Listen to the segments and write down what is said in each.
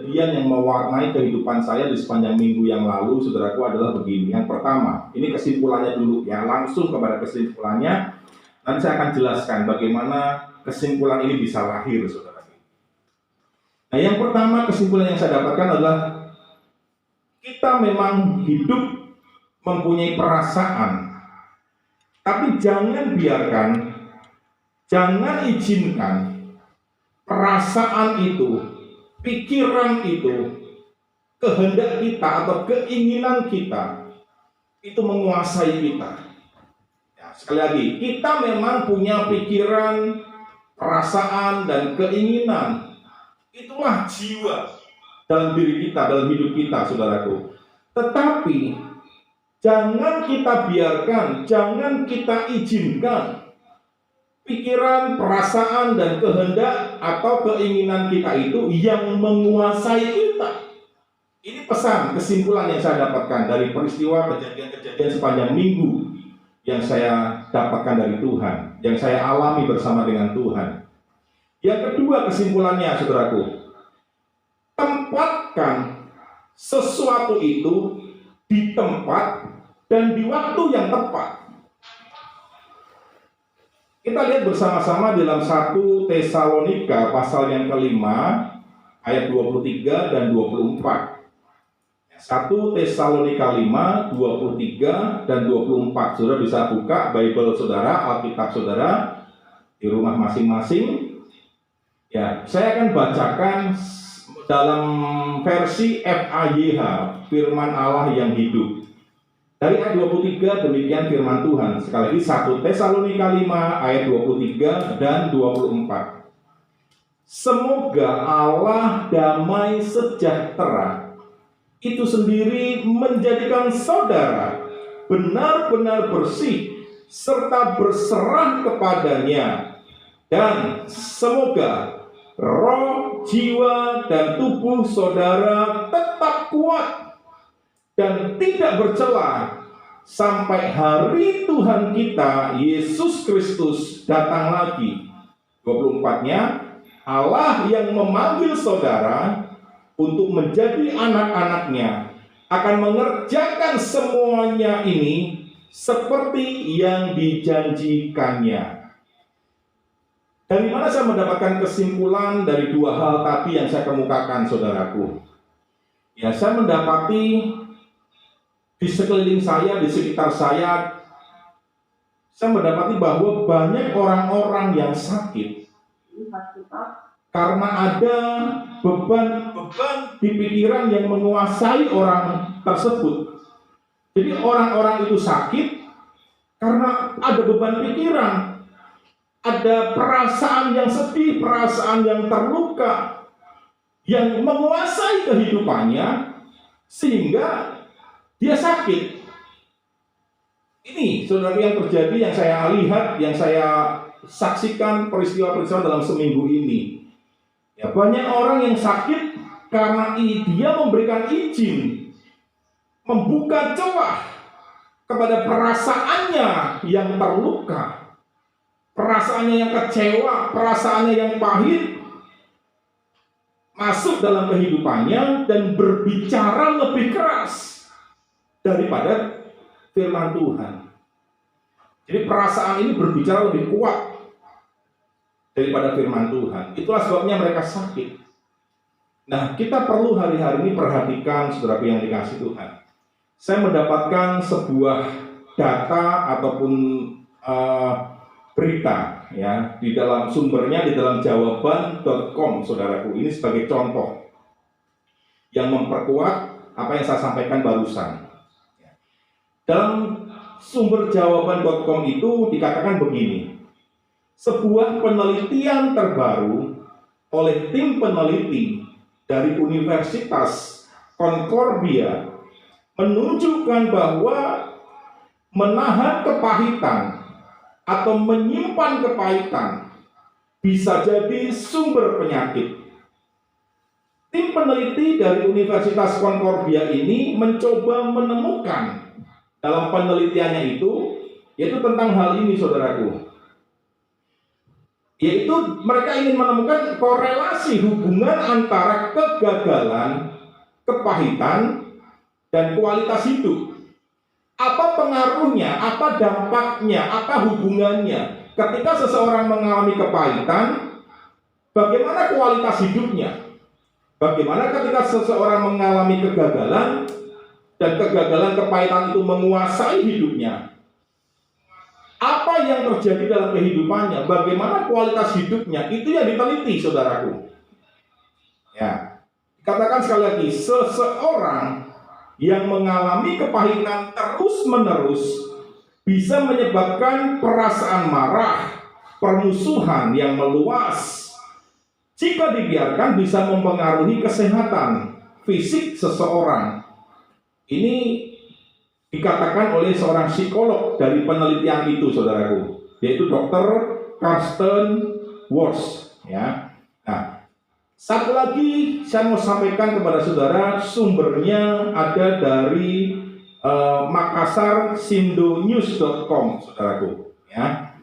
kejadian yang mewarnai kehidupan saya di sepanjang minggu yang lalu, saudaraku, adalah begini. Yang pertama, ini kesimpulannya dulu ya, langsung kepada kesimpulannya. Nanti saya akan jelaskan bagaimana kesimpulan ini bisa lahir, saudaraku. Nah, yang pertama kesimpulan yang saya dapatkan adalah kita memang hidup mempunyai perasaan, tapi jangan izinkan perasaan itu, pikiran itu, kehendak kita atau keinginan kita itu menguasai kita. Ya, sekali lagi, kita memang punya pikiran, perasaan, dan keinginan. Itulah jiwa dalam diri kita, dalam hidup kita, saudaraku. Tetapi jangan kita biarkan, jangan kita izinkan pikiran, perasaan, dan kehendak atau keinginan kita itu yang menguasai kita. Ini pesan, kesimpulan yang saya dapatkan dari peristiwa kejadian-kejadian sepanjang minggu yang saya dapatkan dari Tuhan, yang saya alami bersama dengan Tuhan. Yang kedua kesimpulannya, saudaraku, tempatkan sesuatu itu di tempat dan di waktu yang tepat. Kita lihat bersama-sama dalam 1 Tesalonika pasal yang kelima ayat 23 dan 24. 1 Tesalonika 5, 23 dan 24. Saudara bisa buka Bible saudara, Alkitab saudara di rumah masing-masing. Ya, saya akan bacakan dalam versi FAYH, firman Allah yang hidup. Dari ayat 23 demikian firman Tuhan. Sekali lagi 1 Tesalonika 5 ayat 23 dan 24. Semoga Allah damai sejahtera itu sendiri menjadikan saudara benar-benar bersih serta berserah kepadanya, dan semoga roh, jiwa, dan tubuh saudara tetap kuat dan tidak bercela sampai hari Tuhan kita Yesus Kristus datang lagi. 24-nya, Allah yang memanggil saudara untuk menjadi anak-anaknya akan mengerjakan semuanya ini seperti yang dijanjikannya. Dari mana saya mendapatkan kesimpulan dari dua hal tadi yang saya kemukakan, saudaraku? Ya, saya mendapati di sekeliling saya, di sekitar saya mendapati bahwa banyak orang-orang yang sakit karena ada beban di pikiran yang menguasai orang tersebut. Jadi orang-orang itu sakit karena ada beban pikiran, ada perasaan yang sedih, perasaan yang terluka yang menguasai kehidupannya sehingga dia sakit. Ini saudara yang terjadi, yang saya lihat, yang saya saksikan peristiwa-peristiwa dalam seminggu ini. Ya, banyak orang yang sakit karena dia memberikan izin, membuka celah kepada perasaannya yang terluka, perasaannya yang kecewa, perasaannya yang pahit, masuk dalam kehidupannya dan berbicara lebih keras daripada firman Tuhan. Jadi perasaan ini berbicara lebih kuat daripada firman Tuhan. Itulah sebabnya mereka sakit. Nah, kita perlu hari-hari ini perhatikan, saudara yang dikasih Tuhan. Saya mendapatkan sebuah data ataupun berita, ya, di dalam sumbernya di dalam jawaban.com, saudaraku. Ini sebagai contoh yang memperkuat apa yang saya sampaikan barusan. Dalam sumber jawaban.com itu dikatakan begini. Sebuah penelitian terbaru oleh tim peneliti dari Universitas Concordia menunjukkan bahwa menahan kepahitan atau menyimpan kepahitan bisa jadi sumber penyakit. Tim peneliti dari Universitas Concordia ini mencoba menemukan dalam penelitiannya itu, yaitu tentang hal ini, saudaraku. Yaitu mereka ingin menemukan korelasi hubungan antara kegagalan, kepahitan, dan kualitas hidup. Apa pengaruhnya, apa dampaknya, apa hubungannya ketika seseorang mengalami kepahitan, bagaimana kualitas hidupnya? Bagaimana ketika seseorang mengalami kegagalan dan kegagalan kepahitan itu menguasai hidupnya? Apa yang terjadi dalam kehidupannya? Bagaimana kualitas hidupnya? Itu yang diteliti, saudaraku. Ya, katakan sekali lagi, seseorang yang mengalami kepahitan terus-menerus bisa menyebabkan perasaan marah, permusuhan yang meluas. Jika dibiarkan bisa mempengaruhi kesehatan fisik seseorang. Ini dikatakan oleh seorang psikolog dari penelitian itu, saudaraku, yaitu Dr. Karsten Worth. Ya. Nah, satu lagi saya mau sampaikan kepada saudara, sumbernya ada dari MakassarSindonews.com, saudaraku. Ya.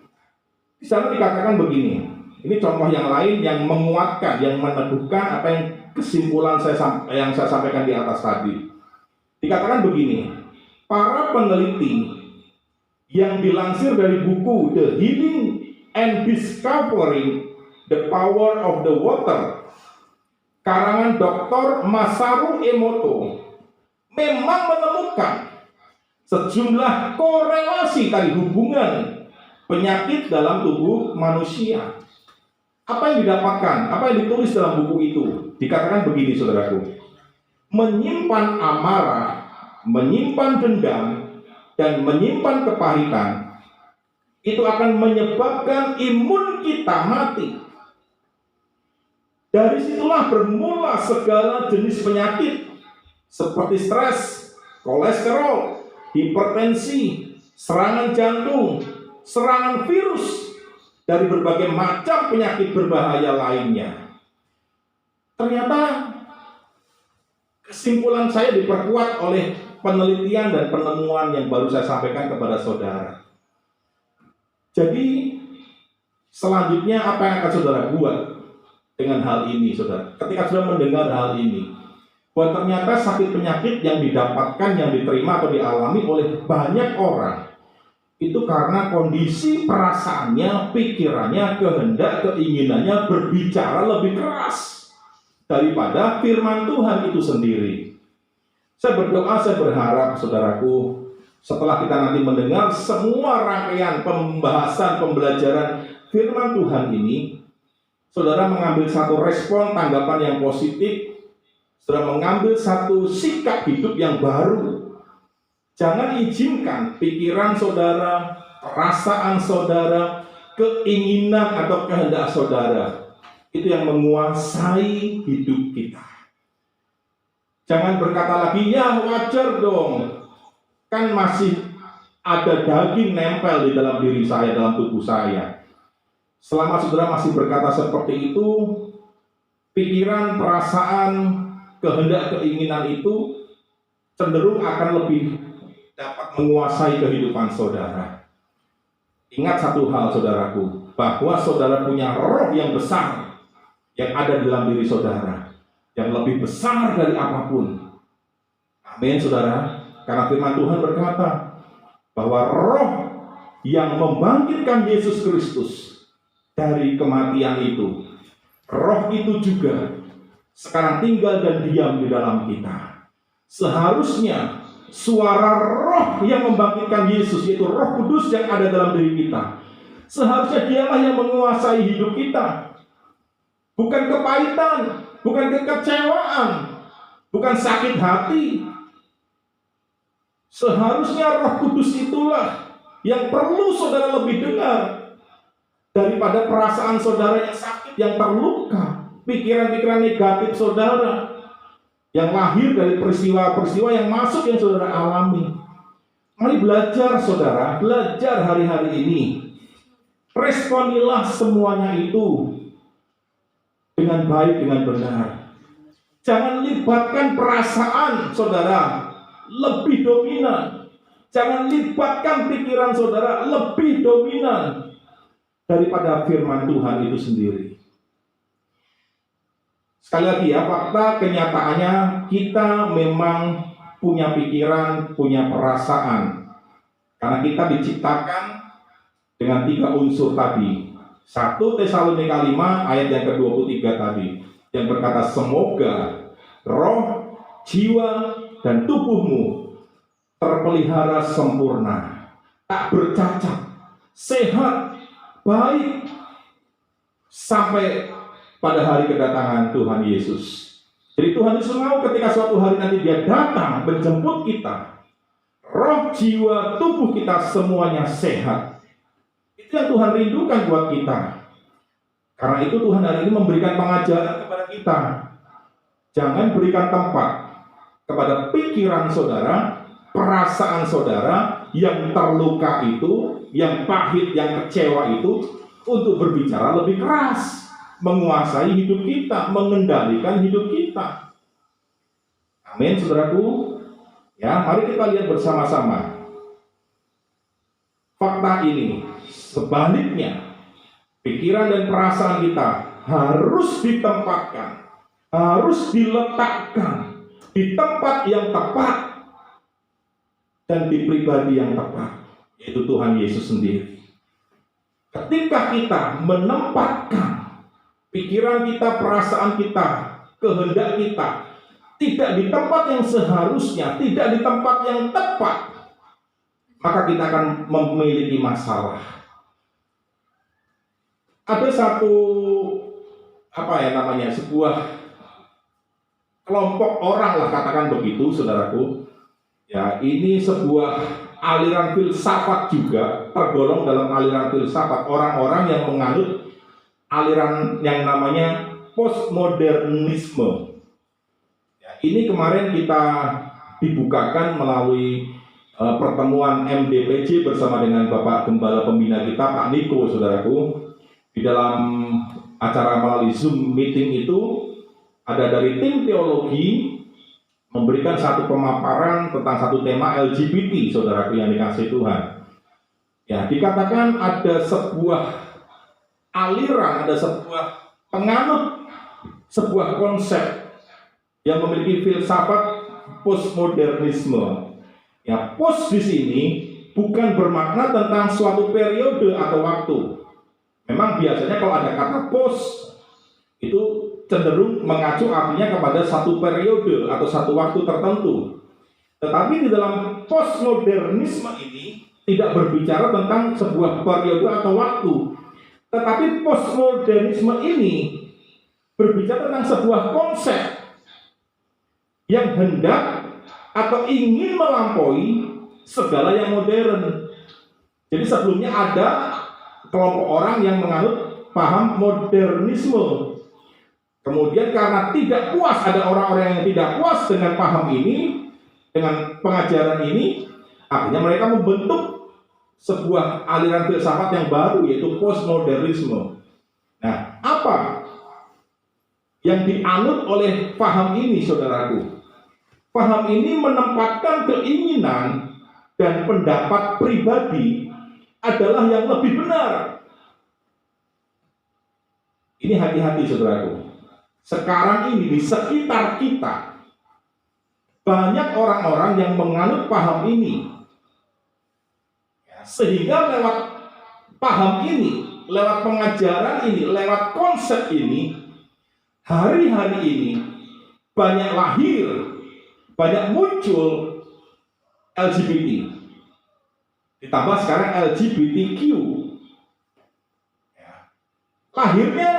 Di sana dikatakan begini. Ini contoh yang lain yang menguatkan, yang meneguhkan apa yang kesimpulan yang saya sampaikan di atas tadi. Dikatakan begini, para peneliti yang dilansir dari buku The Healing and Discovering the Power of the Water, karangan Dr. Masaru Emoto, memang menemukan sejumlah korelasi tadi hubungan penyakit dalam tubuh manusia. Apa yang didapatkan? Apa yang ditulis dalam buku itu? Dikatakan begini, saudaraku. Menyimpan amarah, menyimpan dendam, dan menyimpan kepahitan, itu akan menyebabkan imun kita mati. Dari situlah bermula segala jenis penyakit, seperti stres, kolesterol, hipertensi, serangan jantung, serangan virus, dari berbagai macam penyakit berbahaya lainnya. Ternyata kesimpulan saya diperkuat oleh penelitian dan penemuan yang baru saya sampaikan kepada saudara. Jadi selanjutnya apa yang akan saudara buat dengan hal ini, saudara? Ketika sudah mendengar hal ini, bahwa ternyata sakit penyakit yang didapatkan, yang diterima atau dialami oleh banyak orang, itu karena kondisi perasaannya, pikirannya, kehendak, keinginannya berbicara lebih keras daripada firman Tuhan itu sendiri. Saya berdoa, saya berharap saudaraku, setelah kita nanti mendengar semua rangkaian pembahasan, pembelajaran firman Tuhan ini, saudara mengambil satu respon, tanggapan yang positif, saudara mengambil satu sikap hidup yang baru. Jangan izinkan pikiran saudara, perasaan saudara, keinginan atau kehendak saudara itu yang menguasai hidup kita. Jangan berkata lagi, ya wajar dong, kan masih ada daging nempel di dalam diri saya, dalam tubuh saya. Selama saudara masih berkata seperti itu, pikiran, perasaan, kehendak, keinginan itu cenderung akan lebih dapat menguasai kehidupan saudara. Ingat satu hal, saudaraku, bahwa saudara punya roh yang besar yang ada di dalam diri saudara, yang lebih besar dari apapun. Amin, saudara. Karena firman Tuhan berkata bahwa roh yang membangkitkan Yesus Kristus dari kematian itu, roh itu juga sekarang tinggal dan diam di dalam kita. Seharusnya suara roh yang membangkitkan Yesus, yaitu Roh Kudus yang ada dalam diri kita, seharusnya dialah yang menguasai hidup kita. Bukan kepahitan, bukan kekecewaan, bukan sakit hati. Seharusnya Roh Kudus itulah yang perlu saudara lebih dengar daripada perasaan saudara yang sakit, yang terluka, pikiran-pikiran negatif saudara yang lahir dari peristiwa-peristiwa yang masuk yang saudara alami. Mari belajar, saudara, belajar hari-hari ini. Responilah semuanya itu dengan baik, dengan benar. Jangan libatkan perasaan saudara lebih dominan. Jangan libatkan pikiran saudara lebih dominan. daripada firman Tuhan itu sendiri. Sekali lagi ya, fakta kenyataannya kita memang punya pikiran, punya perasaan. Karena kita diciptakan dengan 3 unsur tadi. 1 Tesalonika 5 ayat yang ke-23 tadi, yang berkata semoga roh, jiwa, dan tubuhmu terpelihara sempurna, tak bercacat, sehat, baik, sampai pada hari kedatangan Tuhan Yesus. Jadi Tuhan Yesus mau ketika suatu hari nanti dia datang menjemput kita, roh, jiwa, tubuh kita semuanya sehat. Itu yang Tuhan rindukan buat kita. Karena itu Tuhan hari ini memberikan pengajaran kepada kita. Jangan berikan tempat kepada pikiran saudara, perasaan saudara yang terluka itu, yang pahit, yang kecewa itu, untuk berbicara lebih keras, menguasai hidup kita, mengendalikan hidup kita. Amin, saudaraku. Ya, mari kita lihat bersama-sama fakta ini. Sebaliknya, pikiran dan perasaan kita harus ditempatkan, harus diletakkan di tempat yang tepat dan di pribadi yang tepat, yaitu Tuhan Yesus sendiri. Ketika kita menempatkan pikiran kita, perasaan kita, kehendak kita tidak di tempat yang seharusnya, tidak di tempat yang tepat, maka kita akan memiliki masalah. Ada satu sebuah kelompok orang lah, katakan begitu, saudaraku. Ya, ini sebuah aliran filsafat juga, tergolong dalam aliran filsafat orang-orang yang menganut aliran yang namanya postmodernisme. Ya, ini kemarin kita dibukakan melalui pertemuan MDPJ bersama dengan Bapak Gembala Pembina kita, Pak Niko, saudaraku. Di dalam acara melalui Zoom meeting itu, ada dari tim teologi memberikan satu pemaparan tentang satu tema LGBT, saudaraku yang dikasihi Tuhan. Ya, dikatakan ada sebuah aliran, ada sebuah penganut, sebuah konsep yang memiliki filsafat postmodernisme. Ya, post di sini bukan bermakna tentang suatu periode atau waktu. Memang biasanya kalau ada kata post itu cenderung mengacu artinya kepada satu periode atau satu waktu tertentu. Tetapi di dalam postmodernisme ini tidak berbicara tentang sebuah periode atau waktu. Tetapi postmodernisme ini berbicara tentang sebuah konsep yang hendak atau ingin melampaui segala yang modern. Jadi sebelumnya ada kelompok orang yang menganut paham modernisme. Kemudian karena tidak puas, ada orang-orang yang tidak puas dengan paham ini, dengan pengajaran ini, akhirnya mereka membentuk sebuah aliran filsafat yang baru, yaitu postmodernisme. Nah, apa yang dianut oleh paham ini, saudaraku? Paham ini menempatkan keinginan dan pendapat pribadi adalah yang lebih benar. Ini hati-hati, saudaraku. Sekarang ini di sekitar kita banyak orang-orang yang menganut paham ini. Sehingga lewat paham ini, lewat pengajaran ini, lewat konsep ini, hari-hari ini banyak lahir, banyak muncul LGBT. Ditambah sekarang LGBTQ. Lahirnya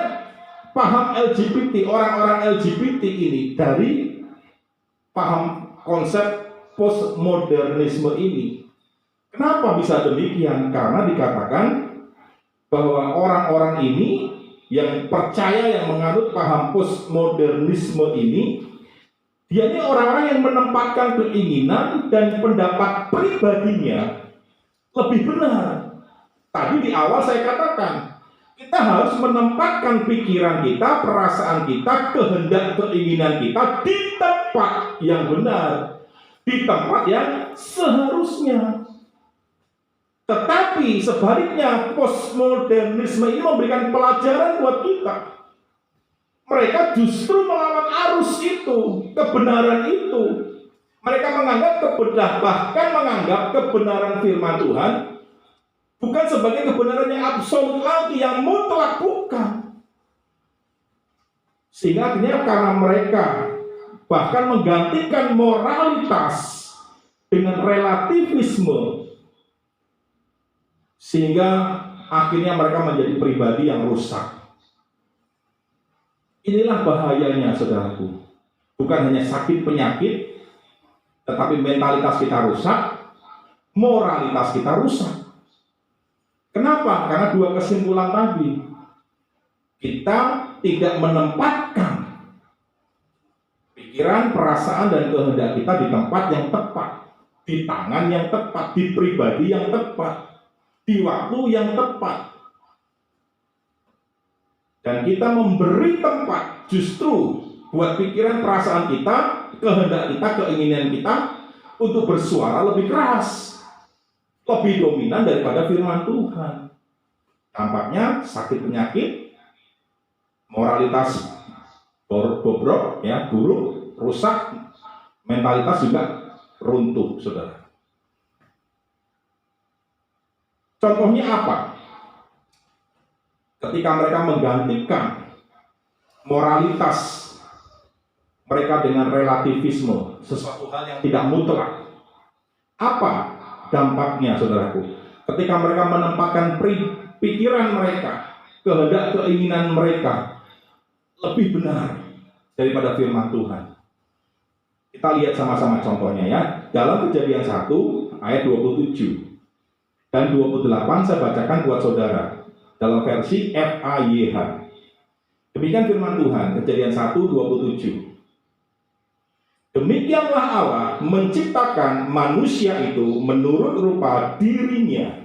paham LGBT, orang-orang LGBT ini dari paham konsep postmodernisme ini. Kenapa bisa demikian? Karena dikatakan bahwa orang-orang ini yang percaya, yang menganut paham postmodernisme ini, dia ini orang-orang yang menempatkan keinginan dan pendapat pribadinya lebih benar. Tadi di awal saya katakan, kita harus menempatkan pikiran kita, perasaan kita, kehendak, keinginan kita di tempat yang benar, di tempat yang seharusnya. Tetapi sebaliknya, postmodernisme ini memberikan pelajaran buat kita. Mereka justru melawan arus itu, kebenaran itu. Mereka bahkan menganggap kebenaran firman Tuhan bukan sebagai kebenaran yang absolut lagi, yang mutlak, bukan. Sehingga akhirnya karena mereka bahkan menggantikan moralitas dengan relativisme, sehingga akhirnya mereka menjadi pribadi yang rusak. Inilah bahayanya, saudaraku. Bukan hanya sakit penyakit, tetapi mentalitas kita rusak, moralitas kita rusak. Kenapa? Karena dua kesimpulan tadi. Kita tidak menempatkan pikiran, perasaan, dan kehendak kita di tempat yang tepat, di tangan yang tepat, di pribadi yang tepat, di waktu yang tepat. Dan kita memberi tempat justru buat pikiran, perasaan kita, kehendak kita, keinginan kita untuk bersuara lebih keras, lebih dominan daripada firman Tuhan. Tampaknya sakit penyakit, moralitas bobrok, ya, buruk, rusak, mentalitas juga runtuh, saudara. Contohnya apa? Ketika mereka menggantikan moralitas mereka dengan relativisme, sesuatu hal yang tidak mutlak. Apa dampaknya, saudaraku? Ketika mereka menempatkan pikiran mereka, kehendak, keinginan mereka lebih benar daripada firman Tuhan. Kita lihat sama-sama contohnya, ya. Dalam Kejadian 1 ayat 27 dan 28 saya bacakan buat saudara dalam versi FAYH. Demikian firman Tuhan, Kejadian 1:27. Demikianlah Allah menciptakan manusia itu menurut rupa dirinya.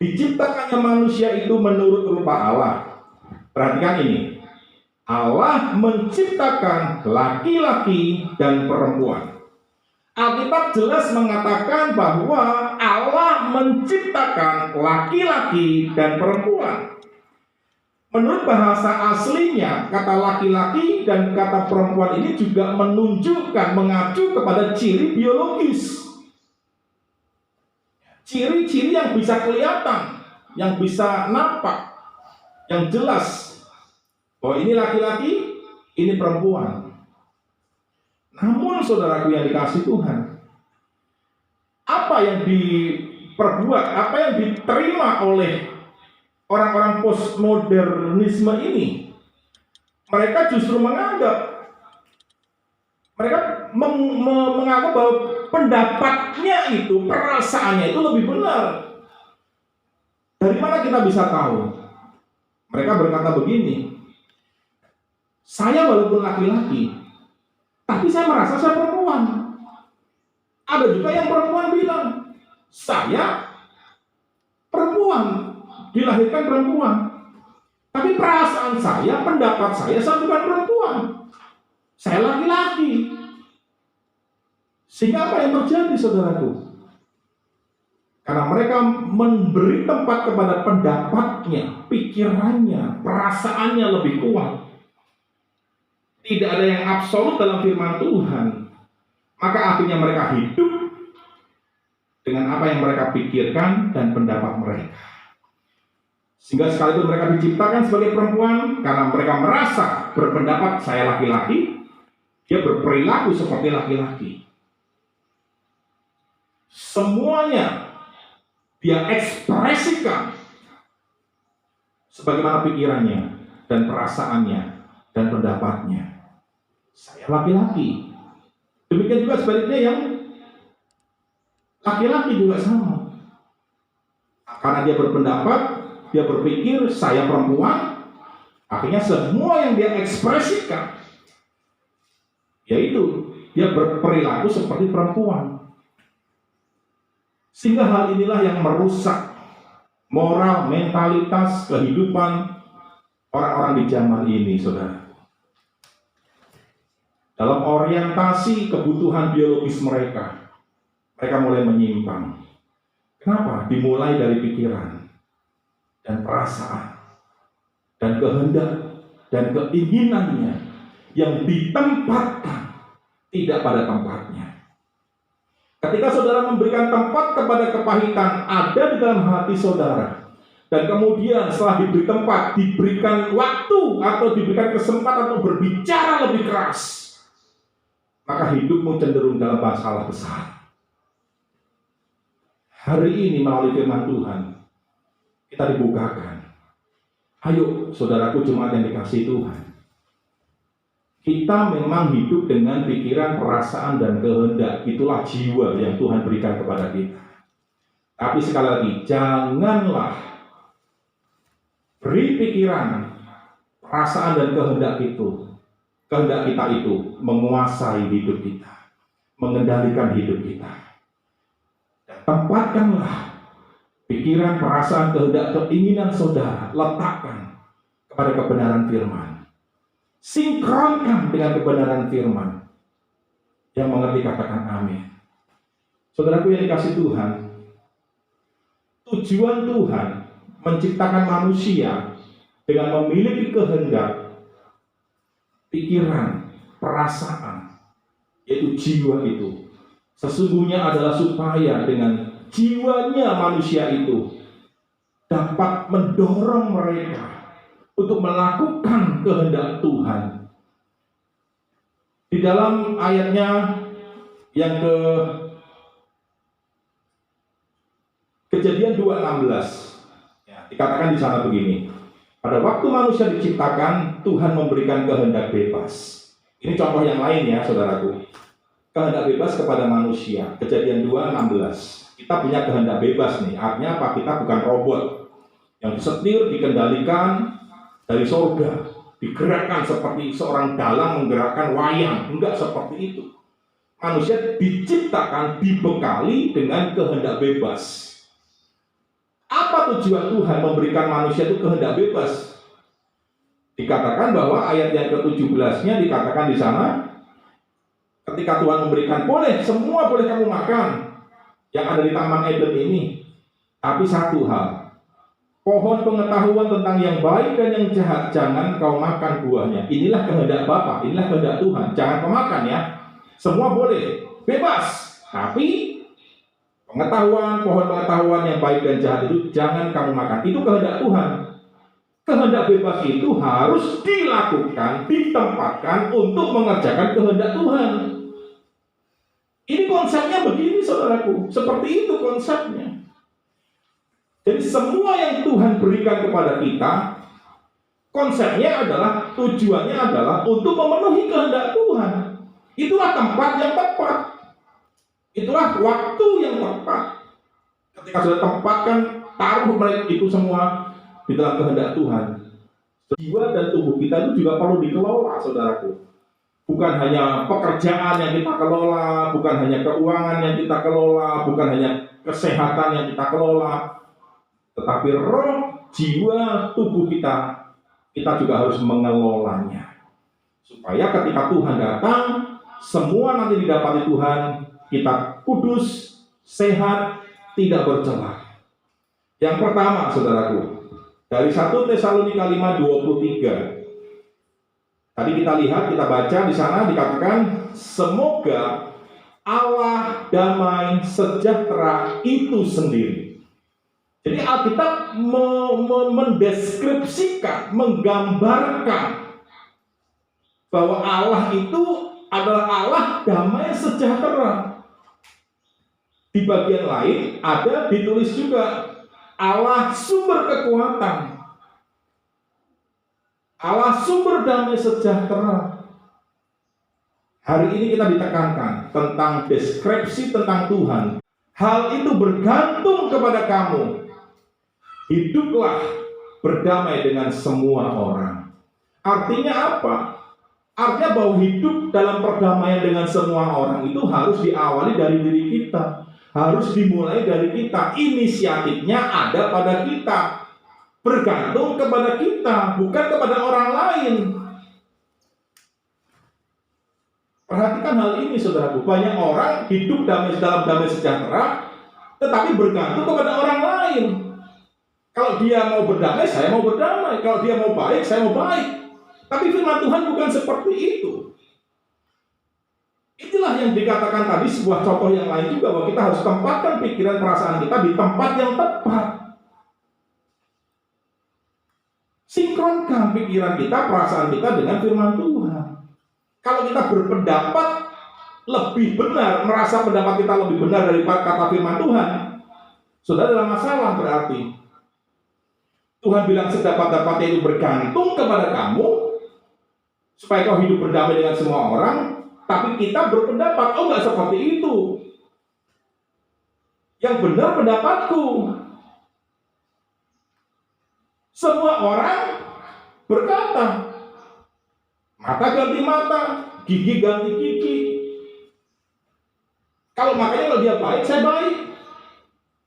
Diciptakannya manusia itu menurut rupa Allah. Perhatikan ini. Allah menciptakan laki-laki dan perempuan. Alkitab jelas mengatakan bahwa Allah menciptakan laki-laki dan perempuan. Menurut bahasa aslinya, kata laki-laki dan kata perempuan ini juga menunjukkan, mengacu kepada ciri biologis. Ciri-ciri yang bisa kelihatan, yang bisa nampak, yang jelas. Bahwa ini laki-laki, ini perempuan. Namun saudaraku yang dikasihi Tuhan, apa yang diperbuat, apa yang diterima oleh orang-orang postmodernisme ini, mereka justru menganggap bahwa pendapatnya itu, perasaannya itu lebih benar. Dari mana kita bisa tahu? Mereka berkata begini, saya walaupun laki-laki, tapi saya merasa saya perempuan. Ada juga yang perempuan bilang, saya perempuan, dilahirkan perempuan. Tapi perasaan saya, pendapat saya bukan perempuan. Saya laki-laki. Sehingga apa yang terjadi, saudaraku? Karena mereka memberi tempat kepada pendapatnya, pikirannya, perasaannya lebih kuat. Tidak ada yang absolut dalam firman Tuhan. Maka akhirnya mereka hidup dengan apa yang mereka pikirkan dan pendapat mereka. Sehingga sekalipun mereka diciptakan sebagai perempuan, karena mereka merasa berpendapat saya laki-laki, dia berperilaku seperti laki-laki. Semuanya dia ekspresikan sebagaimana pikirannya dan perasaannya dan pendapatnya. Saya laki-laki. Demikian juga sebaliknya yang laki-laki juga sama. Karena dia berpendapat, dia berpikir saya perempuan, akhirnya semua yang dia ekspresikan yaitu dia berperilaku seperti perempuan. Sehingga hal inilah yang merusak moral, mentalitas, kehidupan orang-orang di zaman ini, saudara. Dalam orientasi kebutuhan biologis mereka mulai menyimpang. Kenapa? Dimulai dari pikiran dan perasaan dan kehendak dan keinginannya yang ditempatkan tidak pada tempatnya. Ketika saudara memberikan tempat kepada kepahitan ada di dalam hati saudara, dan kemudian setelah diberi tempat, diberikan waktu atau diberikan kesempatan untuk berbicara lebih keras, maka hidupmu cenderung dalam masalah besar. Hari ini melalui firman Tuhan, kita dibukakan. Ayo saudaraku jemaat yang dikasihi Tuhan, kita memang hidup dengan pikiran, perasaan, dan kehendak. Itulah jiwa yang Tuhan berikan kepada kita. Tapi sekali lagi, janganlah beri pikiran, perasaan, dan kehendak kita itu menguasai hidup kita, mengendalikan hidup kita. Dan tempatkanlah pikiran, perasaan, kehendak, keinginan saudara, letakkan kepada kebenaran firman. Sinkronkan dengan kebenaran firman. Yang mengerti katakan amin. Saudaraku yang dikasihi Tuhan, tujuan Tuhan menciptakan manusia dengan memiliki kehendak, pikiran, perasaan, yaitu jiwa itu, sesungguhnya adalah supaya dengan jiwanya manusia itu dapat mendorong mereka untuk melakukan kehendak Tuhan. Di dalam ayatnya yang Kejadian 2:16 ya, dikatakan di sana begini. Pada waktu manusia diciptakan, Tuhan memberikan kehendak bebas. Ini contoh yang lain ya, saudaraku. Kehendak bebas kepada manusia. Kejadian 2:16. Kita punya kehendak bebas nih. Artinya apa? Kita bukan robot yang disetir, dikendalikan dari surga, digerakkan seperti seorang dalang menggerakkan wayang. Enggak seperti itu. Manusia diciptakan, dibekali dengan kehendak bebas. Apa tujuan Tuhan memberikan manusia itu kehendak bebas? Dikatakan bahwa ayat yang ke-17-nya dikatakan di sana, ketika Tuhan memberikan, boleh, semua boleh kamu makan yang ada di Taman Eden ini. Tapi satu hal, pohon pengetahuan tentang yang baik dan yang jahat, jangan kau makan buahnya. Inilah kehendak Bapa, inilah kehendak Tuhan. Jangan kau makan ya. Semua boleh, bebas. Tapi pohon pengetahuan yang baik dan jahat itu jangan kamu makan. Itu kehendak Tuhan. Kehendak bebas itu harus dilakukan, ditempatkan untuk mengerjakan kehendak Tuhan. Ini konsepnya begini saudaraku. Seperti itu konsepnya. Jadi semua yang Tuhan berikan kepada kita, konsepnya adalah, tujuannya adalah untuk memenuhi kehendak Tuhan. Itulah tempat yang tepat. Itulah waktu yang tepat. Ketika sudah tempatkan, taruh mereka itu semua di dalam kehendak Tuhan. Jiwa dan tubuh kita itu juga perlu dikelola, saudaraku. Bukan hanya pekerjaan yang kita kelola, bukan hanya keuangan yang kita kelola, bukan hanya kesehatan yang kita kelola, tetapi roh, jiwa, tubuh kita juga harus mengelolanya. Supaya ketika Tuhan datang, semua nanti didapati Tuhan, kita kudus, sehat, tidak bercela. Yang pertama, saudaraku, dari 1 Tesalonika 5:23. Tadi kita lihat, kita baca di sana dikatakan, semoga Allah damai sejahtera itu sendiri. Jadi Alkitab mendeskripsikan, menggambarkan bahwa Allah itu adalah Allah damai sejahtera. Di bagian lain ada ditulis juga Allah sumber kekuatan, Allah sumber damai sejahtera. Hari ini kita ditekankan tentang deskripsi tentang Tuhan. Hal itu bergantung kepada kamu. Hiduplah berdamai dengan semua orang. Artinya apa? Artinya bahwa hidup dalam perdamaian dengan semua orang itu harus diawali dari diri kita. Harus dimulai dari kita. Inisiatifnya ada pada kita. Bergantung kepada kita, bukan kepada orang lain. Perhatikan hal ini, saudaraku. Banyak orang hidup dalam damai sejahtera, tetapi bergantung kepada orang lain. Kalau dia mau berdamai, saya mau berdamai. Kalau dia mau baik, saya mau baik. Tapi firman Tuhan bukan seperti itu. Itulah yang dikatakan tadi sebuah contoh yang lain juga, bahwa kita harus tempatkan pikiran perasaan kita di tempat yang tepat. Sinkronkan pikiran kita, perasaan kita dengan firman Tuhan. Kalau kita berpendapat lebih benar, merasa pendapat kita lebih benar daripada kata firman Tuhan, sudah dalam masalah berarti. Tuhan bilang sedapat-dapatnya itu bergantung kepada kamu, supaya kau hidup berdamai dengan semua orang. Tapi kita berpendapat, oh enggak seperti itu. Yang benar pendapatku. Semua orang berkata, mata ganti mata, gigi ganti gigi. Makanya kalau dia baik, saya baik.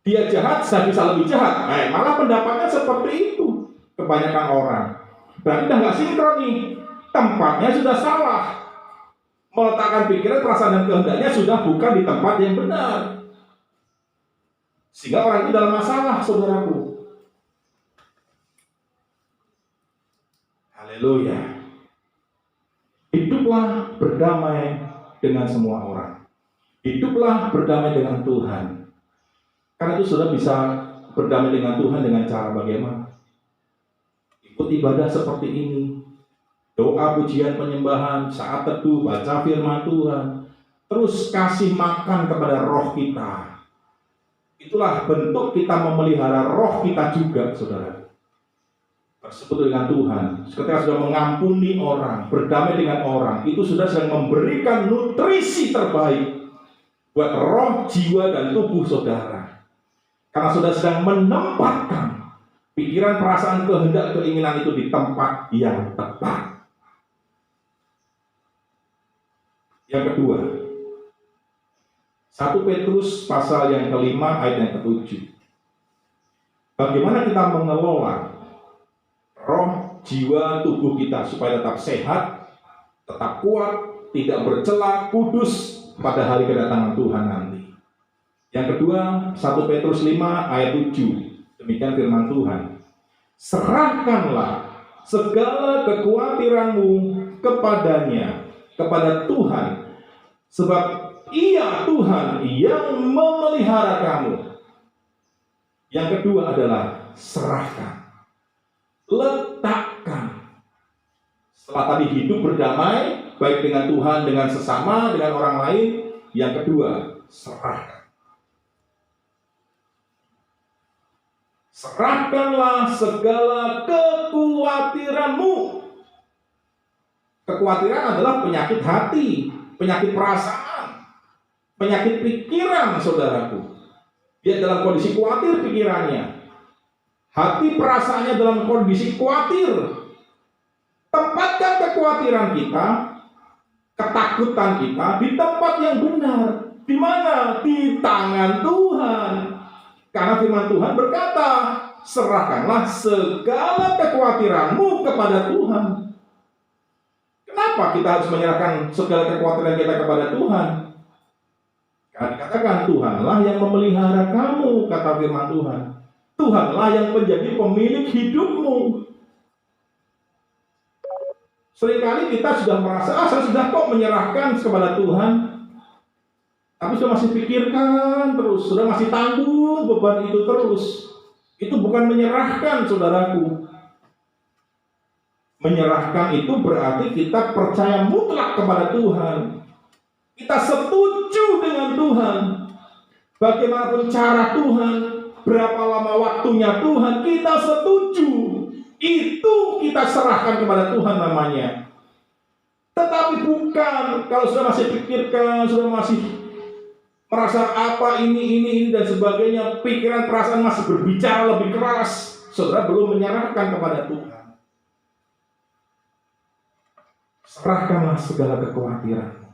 Dia jahat, saya bisa lebih jahat. Malah pendapatnya seperti itu. Kebanyakan orang. Berarti udah nggak sinkron nih. Tempatnya sudah salah. Meletakkan pikiran, perasaan, dan kehendaknya sudah bukan di tempat yang benar. Sehingga orang itu dalam masalah, saudaraku. Haleluya. Hiduplah berdamai dengan semua orang. Hiduplah berdamai dengan Tuhan. Karena itu sudah bisa berdamai dengan Tuhan dengan cara bagaimana? Ikut ibadah seperti ini. Doa, pujian, penyembahan, saat teduh, baca firman Tuhan. Terus kasih makan kepada roh kita. Itulah bentuk kita memelihara roh kita juga, saudara. Bersekutu dengan Tuhan. Ketika sudah mengampuni orang, berdamai dengan orang, itu sudah sedang memberikan nutrisi terbaik buat roh, jiwa, dan tubuh saudara. Karena sudah sedang menempatkan pikiran, perasaan, kehendak, keinginan itu di tempat yang tepat. Yang kedua, 1 Petrus pasal yang kelima ayat yang ke-7. Bagaimana kita mengelola roh, jiwa, tubuh kita supaya tetap sehat, tetap kuat, tidak bercela, kudus pada hari kedatangan Tuhan nanti. Yang kedua, 1 Petrus 5 ayat 7. Demikian firman Tuhan. Serahkanlah segala kekhawatiranmu kepadanya, kepada Tuhan, sebab Ia Tuhan yang memelihara kamu. Yang kedua adalah serahkan, letakkan. Setelah tadi hidup berdamai, baik dengan Tuhan, dengan sesama, dengan orang lain. Yang kedua, serahkan. Serahkanlah segala kekhawatiranmu. Kekhawatiran adalah penyakit hati, penyakit perasaan, penyakit pikiran, saudaraku. Dia dalam kondisi khawatir pikirannya. Hati perasaannya dalam kondisi khawatir. Tempatkan kekhawatiran kita, ketakutan kita di tempat yang benar. Di mana? Di tangan Tuhan. Karena firman Tuhan berkata, serahkanlah segala kekhawatiranmu kepada Tuhan. Kenapa kita harus menyerahkan segala kekhawatiran kita kepada Tuhan? Karena dikatakan Tuhanlah yang memelihara kamu, kata firman Tuhan. Tuhanlah yang menjadi pemilik hidupmu. Seringkali kita sudah merasa, saya sudah kok menyerahkan kepada Tuhan. Tapi sudah masih pikirkan terus, sudah masih tanggung beban itu terus. Itu bukan menyerahkan, saudaraku. Menyerahkan itu berarti kita percaya mutlak kepada Tuhan. Kita setuju dengan Tuhan. Bagaimanapun cara Tuhan, berapa lama waktunya Tuhan, kita setuju. Itu kita serahkan kepada Tuhan namanya. Tetapi bukan kalau sudah masih pikirkan, sudah masih merasa apa ini dan sebagainya, pikiran perasaan masih berbicara lebih keras, saudara belum menyerahkan kepada Tuhan. Serahkanlah segala kekhawatiran.